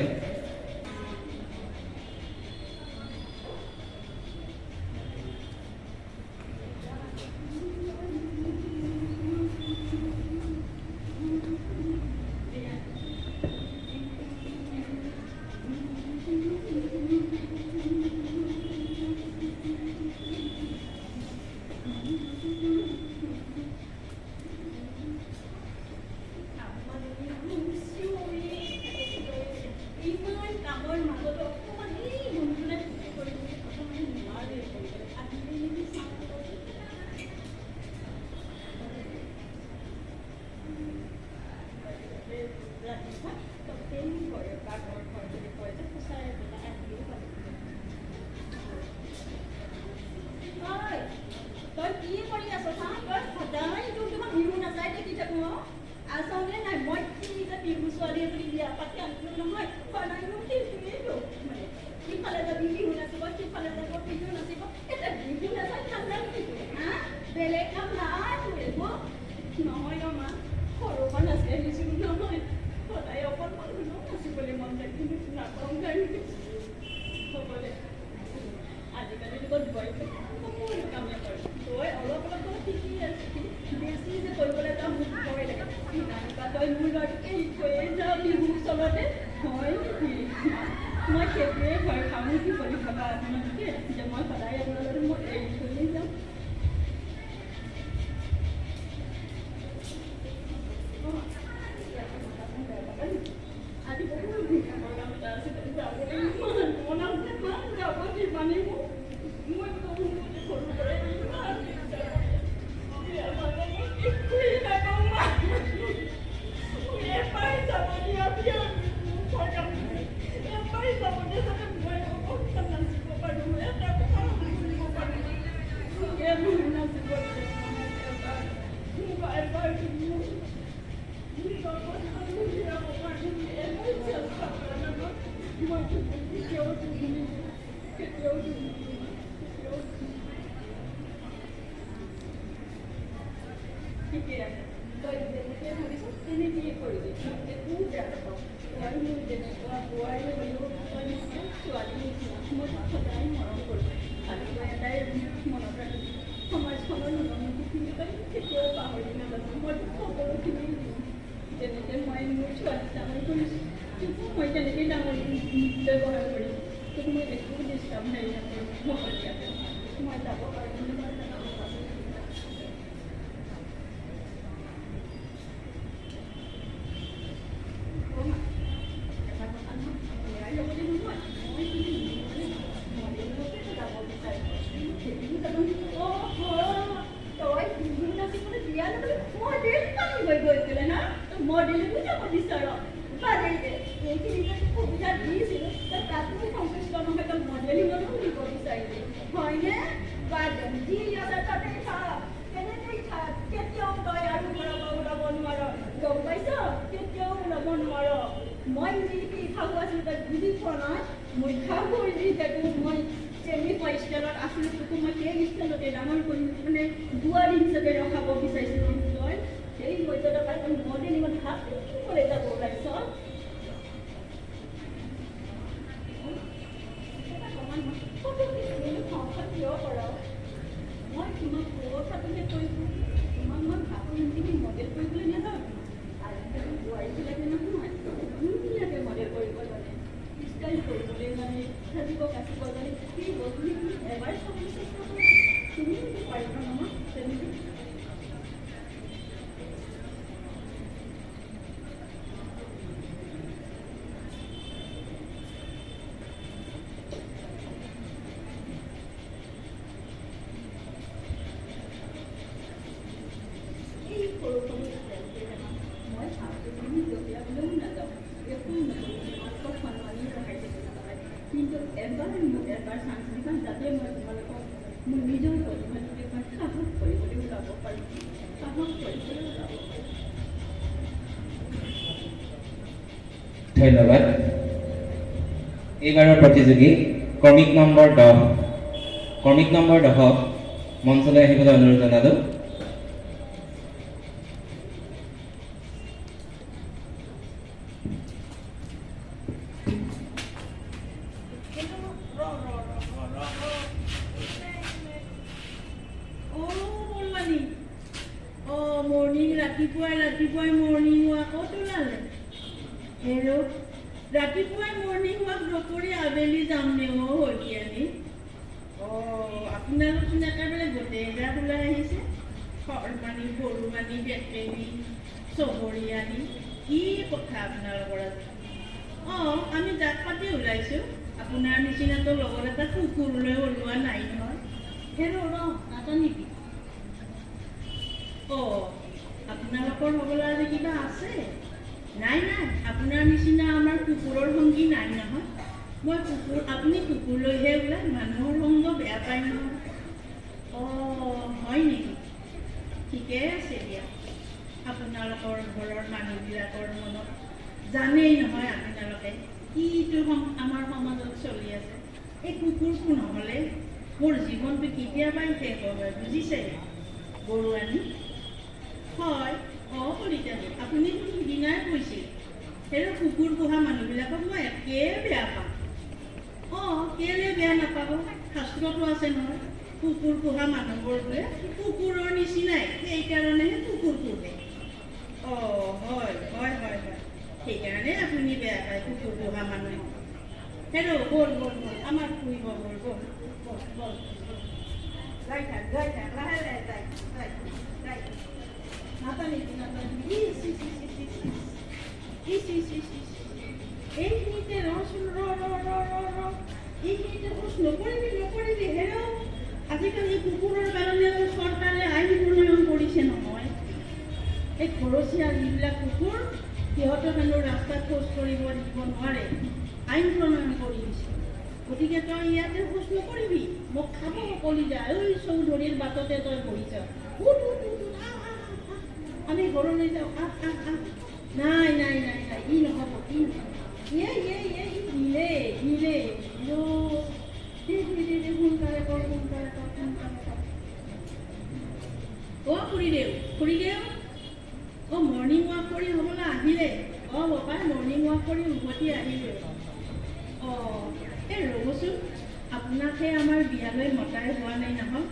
মই সেইটোৱে ভয় খাওঁ নেকি বুলি ভাবা আপোনালোকে যে মই সদায় আপোনালোকে মই এৰি থৈ যাম। আজি বহুত ধুনীয়া প্ৰগ্ৰাম এটা আছে, যাবলৈ ইমান মন আছে, ইমান যাব যিমানেই মোক মই সৰুৰ পৰাই ইমান একোৱেই নাপাওঁ মা। এবাৰ যাব দিয়া বিয়া প্ৰগ্ৰাম এবাৰ যাব দিয়া যাতে মই অকণমান নাচিব পাৰোঁ, এটা কথা শুনিব পাৰোঁ, নাচিব এবাৰ ঠিকে আছে, তই যেনেকৈ ভাবিছ তেনেকেই কৰিবি, একো বেয়া নাপাওঁ। তই মোৰ যেনেকুৱা বোৱাৰী হ'লেও তই নিচিনা ছোৱালী নিচিনা মই সদায় মৰম কৰোঁ। আৰু তই এটাই মনত ৰাখিবি, সমাজখনৰ নিয়ম নীতিখিনি তই কেতিয়াও পাহৰি নাযাবি। মই সকলোখিনি দিম, যেনেকৈ মই মোৰ ছোৱালী ডাঙৰ কৰিছোঁ কিন্তু মই তেনেকেই ডাঙৰ ব্যৱহাৰ কৰিম। তোক মই একো ডিষ্টাৰ্ব হেৰি নকৰোঁ, নকৰিয়াকৈ মই যাব পাৰোঁ। মডেলিঙো যাব বিচাৰ এইখিনি সুবিধা দিছিলোঁ, তাতো সন্তুষ্ট নহয়, তই মডেলিঙতো দিব বিচাৰিলি হয়নে? বা যি আছে তাতে থাক, কেনেকৈ থাক, কেতিয়াও তই আৰু ঘৰৰ পৰা ওলাব নোৱাৰ, গম পাইছ? কেতিয়াও ওলাব নোৱাৰ। মই যি খাব আছিলোঁ তই বুজি পোৱা নাই। মই খাবৰ যিহেতু মই যেনেকুৱা ষ্টাইলত আছিলোঁ তোকো মই সেই ষ্টাইলতে ডাঙৰ কৰি মানে বোৱাৰী হিচাপে ৰখাব বিচাৰিছিলোঁ। তই সেই মৰ্যাদা পাই তই মডেলিঙত হাত কৰিবলৈ যাব ওলাইছ। কিয় কৰা মই তোমাক কথাটোহে কৈছোঁ, তোমাক মই ভাবোঁ তুমি মডেল কৰিবলৈ নাযাওঁ। আজিকালি বোৱাৰীবিলাকে নহয় ধুনীয়াকৈ মডেল কৰিব জানে, ষ্টাইল কৰিবলৈ জানে, সাজিব কাচিব জানে। সেই বস্তুখিনি এবাৰ চাবলৈ চেষ্টা কৰোঁ। তুমি পাৰিবা নহয় তেনেকৈ এই সৰু সৰু মই আপুনি জপিয়াবলৈও নাযাওঁ একো নকৰোঁ মাত্ৰ সন্মানী ৰখাই থাকিব নালাগে কিন্তু এবাৰ চান্স দিবা যাতে মই তোমালোকক মোৰ নিজৰ প্ৰতিভাটোকে মই সাহস কৰিবলৈ ওলাব পাৰিম সাহস কৰিবলৈ ওলাব পাৰিম ধন্যবাদ এইবাৰৰ প্ৰতিযোগী ক্ৰমিক নম্বৰ 10 ক্ৰমিক নম্বৰ 10 মঞ্চলৈ আহিবলৈ অনুৰোধ জনালোঁ ৰাতিপুৱাই মৰ্ণিং ৱাকত ওলালে হেৰৌ ৰাতিপুৱাই মৰ্ণিং ৱাক নকৰি আবেলি যাম নে হৈতিয়ানি আপোনালোকচোন একেবাৰে গোটেইগাত ওলাই আহিছে শৰমানি সৰুমানি বেটেৰী চহৰীয়ানি কি কথা আপোনালোকৰ আজি আমি জাক পাতি ওলাইছোঁ আপোনাৰ নিচিনাতো লগত এটা কুকুৰলৈ ওলোৱা নাই নহয় হেৰৌ নাজানিবি আপোনালোকৰ হ'বলৈ আজি কিবা আছে নাই আপোনাৰ নিচিনা আমাৰ কুকুৰৰ সংগী নাই নহয় মই আপুনি কুকুৰলৈহে ওলাই মানুহৰ সংগ বেয়া পায় নহয় হয় নেকি ঠিকে আছে দিয়া আপোনালোকৰ ঘৰৰ মানুহবিলাকৰ মনত জানেই নহয় আপোনালোকে কিটো আমাৰ সমাজত চলি আছে এই কুকুৰটো নহ'লে মোৰ জীৱনটো কেতিয়াবাই শেষ হয় বুজিছে বৰুৱানী হয় কলিতানী আপুনি সিদিনাই কৈছিল সেই কুকুৰ পোহা মানুহবিলাকক মই একে বেয়া পাওঁ কেলৈ বেয়া নাপাব শাস্ত্ৰটো আছে নহয় কুকুৰ পোহা মানুহবোৰবোৰে কুকুৰৰ নিচিনাই সেইকাৰণেহে কুকুৰ পোহে হয় সেইকাৰণে আপুনি বেয়া পায় কুকুৰ পোহা মানুহে হেৰৌ বল আমাৰ ফুৰিব বল যাই থাক লাহে লাহে যাই এইখিনিতে এইখিনিতে খোজ নকৰিবি হেৰৌ আজিকালি কুকুৰৰ কাৰণে চৰকাৰে আইন প্ৰণয়ন কৰিছে নহয় এই ঘৰচীয়া যিবিলাক কুকুৰ সিহঁতক হেনো ৰাস্তাত খোজ কৰিব দিব নোৱাৰে আইন প্ৰণয়ন কৰি দিছে গতিকে তই ইয়াতে খোজ নকৰিবি মোক খাব কলি যায় ঐ চৌধুৰীৰ বাটতে তই বহি যা আমি ঘৰলৈ যাওঁ নাই ই নহ'ব সোনকালে কৰ খুৰীদেউ মৰ্ণিং ৱাক কৰি হ'বলৈ আহিলে বাপাই মৰ্ণিং ৱাক কৰি উভতি আহিলে এই ৰ'বচোন আপোনাকহে আমাৰ বিয়ালৈ মতাই হোৱা নাই নহয়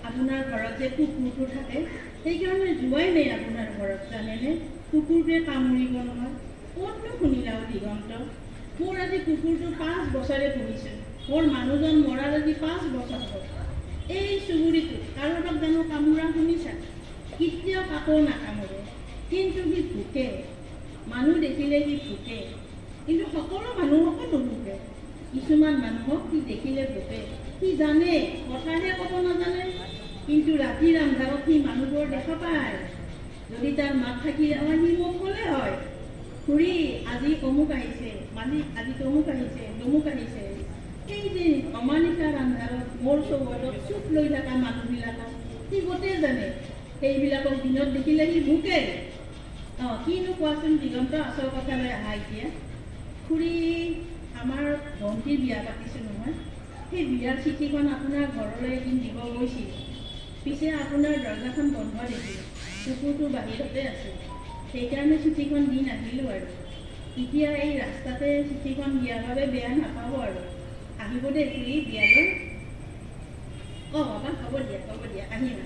আপোনাৰ ঘৰত যে কুকুৰটো থাকে সেইকাৰণে যোৱাই নাই আপোনাৰ ঘৰত জানেনে কুকুৰটোৱে কামুৰিব নহয় ক'তনো শুনিলা দিগন্ত মোৰ আজি কুকুৰটো 5 বছৰে পুহিছে মোৰ মানুহজন মৰাৰ আজি 5 বছৰ হ'ল এই চুবুৰীটো কাৰোবাক জানো কামোৰা শুনিছা কেতিয়াও কাকো নাকামোৰে কিন্তু সি ভোকে মানুহ দেখিলে সি ভোকে কিন্তু সকলো মানুহকো নুভোকে কিছুমান মানুহক সি দেখিলে ভোকে সি জানে কথাহে ক'ব নাজানে কিন্তু ৰাতিৰ আন্ধাৰত সি মানুহবোৰ দেখা পায় যদি তাৰ মাত থাকিলে সি মোক ক'লে হয় খুৰী আজি অমুক আহিছে মালিক আজি তমুক আহিছে এই যে অমানিকাৰ আন্ধাৰত মোৰ চৌহদত চুপ লৈ থকা মানুহবিলাকক সি গোটেই জানে সেইবিলাকক দিনত দেখিলে সি ভোকে কিনো কোৱাচোন দিগন্ত আচল কথালৈ আহা এতিয়া খুৰী আমাৰ ভণ্টিৰ বিয়া পাতিছোঁ নহয় সেই বিয়াৰ চিঠিখন আপোনাৰ ঘৰলৈ এদিন দিব গৈছিল পিছে আপোনাৰ দৰজাখন বন্ধ দেখিল কুকুৰটো বাহিৰতে আছে সেইকাৰণে চিঠিখন দি নাহিলোঁ আৰু এতিয়া এই ৰাস্তাতে চিঠিখন দিয়াৰ বাবে বেয়া নাপাব আৰু আহিব দেই খুৰী বিয়ালৈ বাবা হ'ব দিয়া আহিম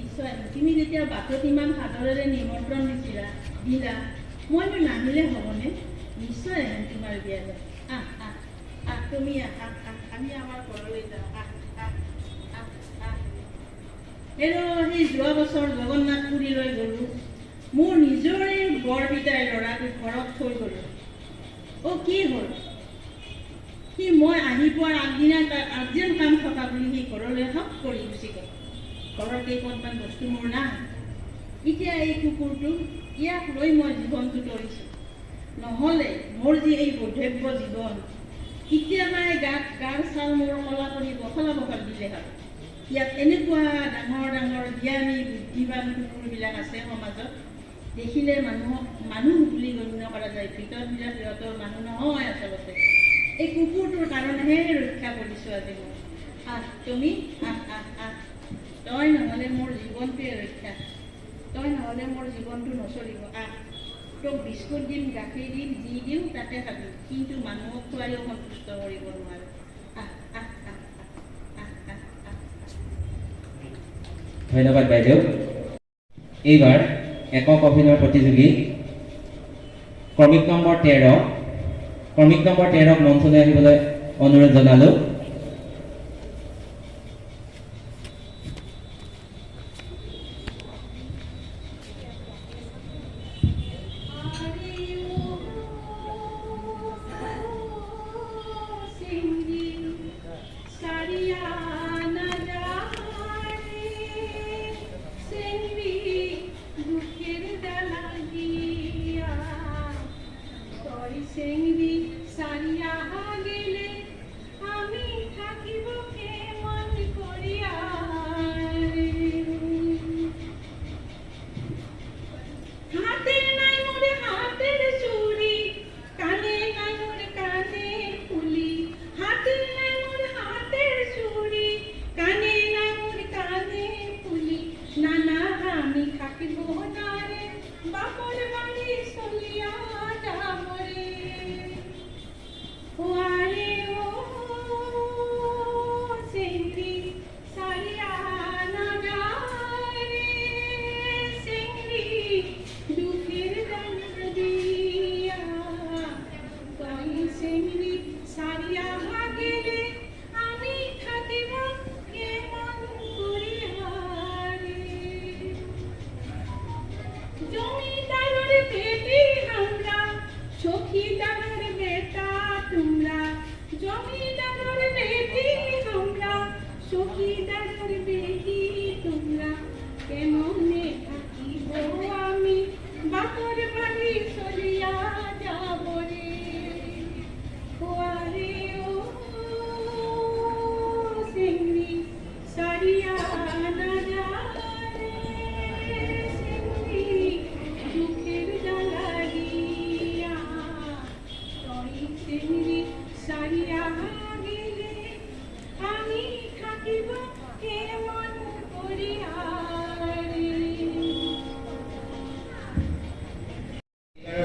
নিশ্চয় আহিম তুমি যেতিয়া বাটত ইমান সাদৰেৰে নিমন্ত্ৰণ দিলা মইনো নাহিলে হ'বনে নিশ্চয় আহিম তোমাৰ বিয়ালৈ তুমি আমি আমাৰ ঘৰলৈ যাওঁ সেই যোৱা বছৰ জগন্নাথ পুৰীলৈ গ'লোঁ, মোৰ নিজৰে বৰপিতাই ল'ৰাটোক ঘৰত থৈ গ'লোঁ। কি হ'ল? সি মই আহি পোৱাৰ আগদিনা তাৰ আৰ্জেণ্ট কাম থকা বুলি সি ঘৰলৈ হক কৰি গুচি গ'ল। ঘৰৰ কেইপদমান বস্তু মোৰ নাই। এতিয়া এই কুকুৰটো, ইয়াক লৈ মই জীৱনটো তৰিছোঁ। নহ'লে মোৰ যি এই বৈধব্য জীৱন, কেতিয়াবাই গাৰ ছাল মোৰ কলা কৰি বখলা বখল দিলে হয়। ইয়াত এনেকুৱা ডাঙৰ ডাঙৰ জ্ঞানী বুদ্ধিবান কুকুৰবিলাক আছে সমাজত, দেখিলে মানুহক মানুহ বুলি গণ্য কৰা যায়। ভিতৰবিলাক সিহঁতৰ মানুহ নহয় আচলতে। এই কুকুৰটোৰ কাৰণেহে ৰক্ষা কৰিছোঁ আজি মই। তুমি তই নহ'লে মোৰ জীৱনটোৱে ৰক্ষা, তই নহ'লে মোৰ জীৱনটো নচলিব। তোক বিস্কুট দিম, গাখীৰ দিম, যি দিওঁ তাতে খাবি, কিন্তু মানুহক খোৱাইও সন্তুষ্ট কৰিব নোৱাৰোঁ। ধন্যবাদ বাইদেউ। এইবাৰ একক অভিনয় প্ৰতিযোগী ক্ৰমিক নম্বৰ 13ক মঞ্চলৈ আহিবলৈ অনুৰোধ জনালোঁ।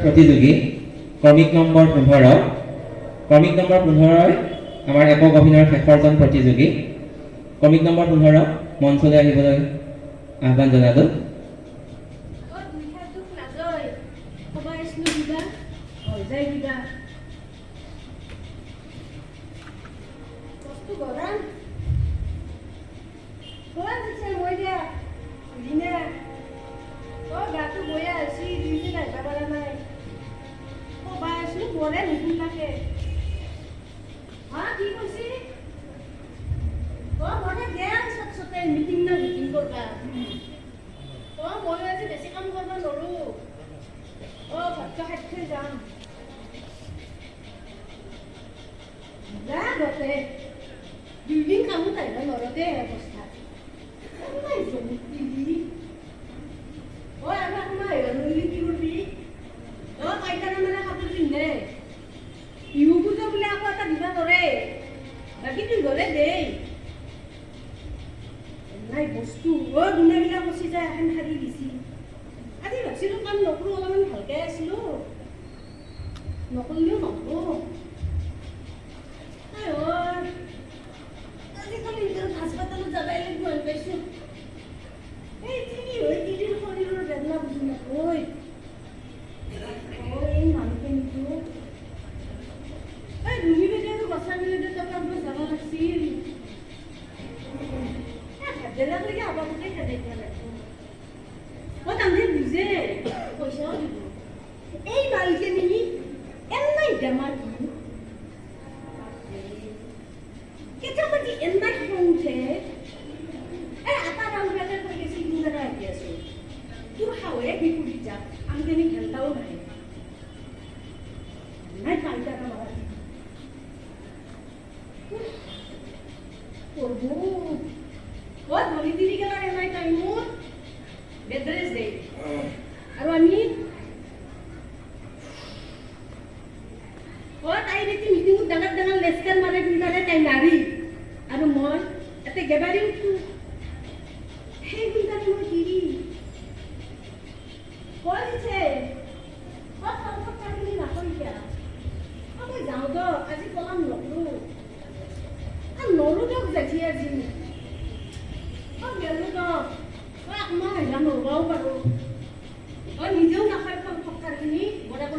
প্ৰতিযোগী ক্ৰমিক নম্বৰ 15 আমাৰ একক অভিনয়ৰ শেষৰজন প্ৰতিযোগী। ক্ৰমিক নম্বৰ 15 মঞ্চলৈ আহিবলৈ আহ্বান জনালোঁ। Jangan lagi apa-apa ক'ত বলি দিলি গেলা এনাই টাইমত বেড্ৰেছ দে আৰু আমি তাই দেখি মিটিঙত ডাঙৰ ডাঙৰ লেচকেন মাৰে বিনাৰে তাই নাৰী আৰু মই এতে গেবাৰী উঠো সেই বিনাৰে মই দিৰি কৈ দিছে নাকৰিয়া মই যাওঁ দ আজি পলাম নকৰো নৰো দিয়ক জেঠি আজি গেলো দ মই অকণমান আহিলা নৰবাও পাৰোঁ নিজেও নাখায় ফল ফটকাৰখিনি বনাব